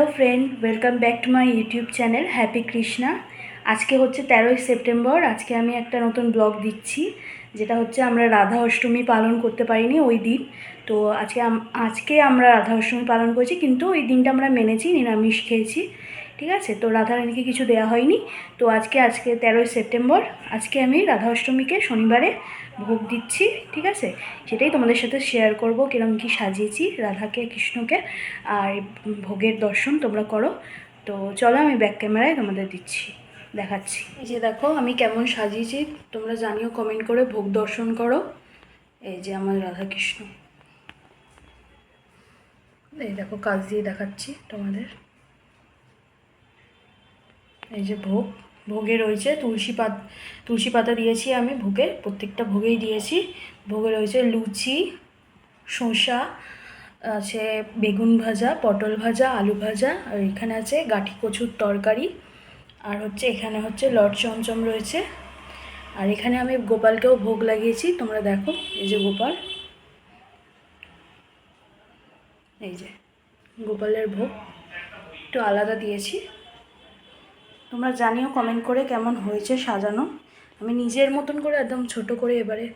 Hello friend, welcome back to my YouTube channel Happy Krishna. आज के होच्छे 13 सेप्टेम्बर। आज के आमी एकटा नतून ब्लग दिচ্ছি যেটা হচ্ছে আমরা রাধা অষ্টমী পালন করতে পারিনি ওই দিন। তো আজকে আমরা রাধা অষ্টমী পালন করেছি, কিন্তু ওই দিনটা আমরা মেনেছি, নিরামিষ খেয়েছি। ঠিক আছে, তো রাধারানীকে কিছু দেওয়া হয়নি। তো আজকে 13 সেপ্টেম্বর, আজকে আমি রাধা অষ্টমীকে শনিবারে ভোগ দিচ্ছি। ঠিক আছে, সেটাই তোমাদের সাথে শেয়ার করব, কিরকম কী সাজিয়েছি রাধাকে কৃষ্ণকে, আর ভোগের দর্শন তোমরা করো। তো চলো আমি ব্যাক ক্যামেরায় তোমাদের দেখাচ্ছি। এই যে দেখো আমি কেমন সাজিয়েছি, তোমরা জানিও কমেন্ট করে, ভোগ দর্শন করো। এই যে আমার রাধাকৃষ্ণ, এই দেখো কাজ দিয়ে দেখাচ্ছি তোমাদের। এই যে ভোগে রয়েছে তুলসী পাতা দিয়েছি আমি ভোগে, প্রত্যেকটা ভোগেই দিয়েছি। ভোগে রয়েছে লুচি, শসা আছে, বেগুন ভাজা, পটল ভাজা, আলু ভাজা, আর এখানে আছে গাঠি কচুর তরকারি, আর হচ্ছে এখানে হচ্ছে লট চমচম রয়েছে। আর এখানে আমি গোপালকেও ভোগ লাগিয়েছি, তোমরা দেখো। এই যে গোপাল, এই যে গোপালের ভোগ একটু আলাদা দিয়েছি। তোমরা জানিও কমেন্ট করে কেমন হয়েছে সাজানো। আমি নিজের মতন করে একদম ছোট করে এবারে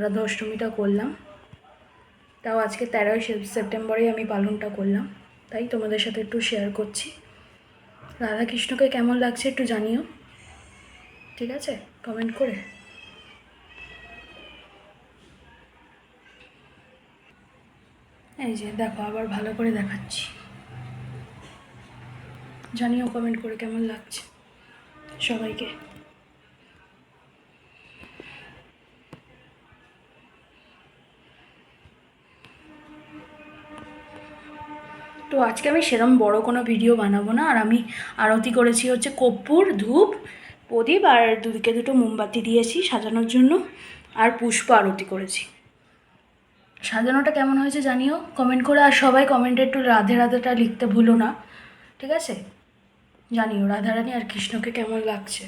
রাধা অষ্টমীটা করলাম। তাও আজকে 13 সেপ্টেম্বরে আমি পালনটা করলাম, তাই তোমাদের সাথে একটু শেয়ার করছি। রাধাকৃষ্ণকে কেমন লাগছে একটু জানিও, ঠিক আছে, কমেন্ট করে। এই যে দেখো আবার ভালো করে দেখাচ্ছি, জানিও কমেন্ট করে কেমন লাগছে সবাইকে। তো আজকে আমি সেরকম বড় কোনো ভিডিও বানাবো না। আর আমি আরতি করেছি হচ্ছে কর্পূর, ধূপ, প্রদীপ, আর দুদিকে দুটো মোমবাতি দিয়েছি সাজানোর জন্য, আর পুষ্প আরতি করেছি। সাজানোটা কেমন হয়েছে জানিও কমেন্ট করে। আর সবাই কমেন্টে একটু রাধে রাধেটা লিখতে ভুলো না, ঠিক আছে? জানিও রাধারানী আর কৃষ্ণকে কেমন লাগছে।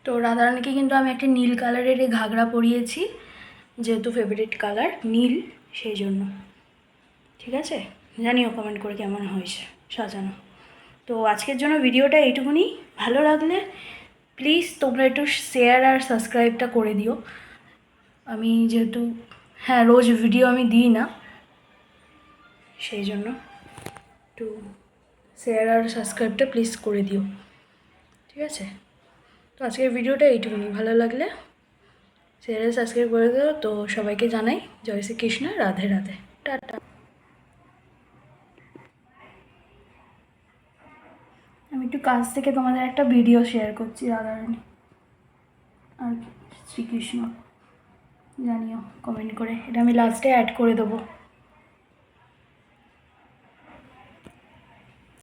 তো রাধারানীকে কিন্তু আমি একটা নীল কালারের ঘাগরা পরিয়েছি, যেহেতু ফেভারিট কালার নীল, সেই জন্য। ঠিক আছে, জানিও কমেন্ট করে কেমন হয়েছে সাজানো। তো আজকের জন্য ভিডিওটা এইটুকুনি। ভালো লাগলে প্লিজ তোমরা একটু শেয়ার আর সাবস্ক্রাইবটা করে দিও। আমি যেহেতু রোজ ভিডিও আমি দিই না, সেই জন্য একটু শেয়ার আর সাবস্ক্রাইবটা প্লিজ করে দিও, ঠিক আছে? তো আজকের ভিডিওটা এইটুকুনি। ভালো লাগলে শেয়ার আর সাবস্ক্রাইব করে দিও। তো সবাইকে জানাই জয় শ্রীকৃষ্ণ, রাধে রাধে, টাটা। আমি একটু কাছ থেকে তোমাদের একটা ভিডিও শেয়ার করছি রাধারানী আর শ্রীকৃষ্ণ, জানিও কমেন্ট করে। এটা আমি লাস্টে অ্যাড করে দেবো।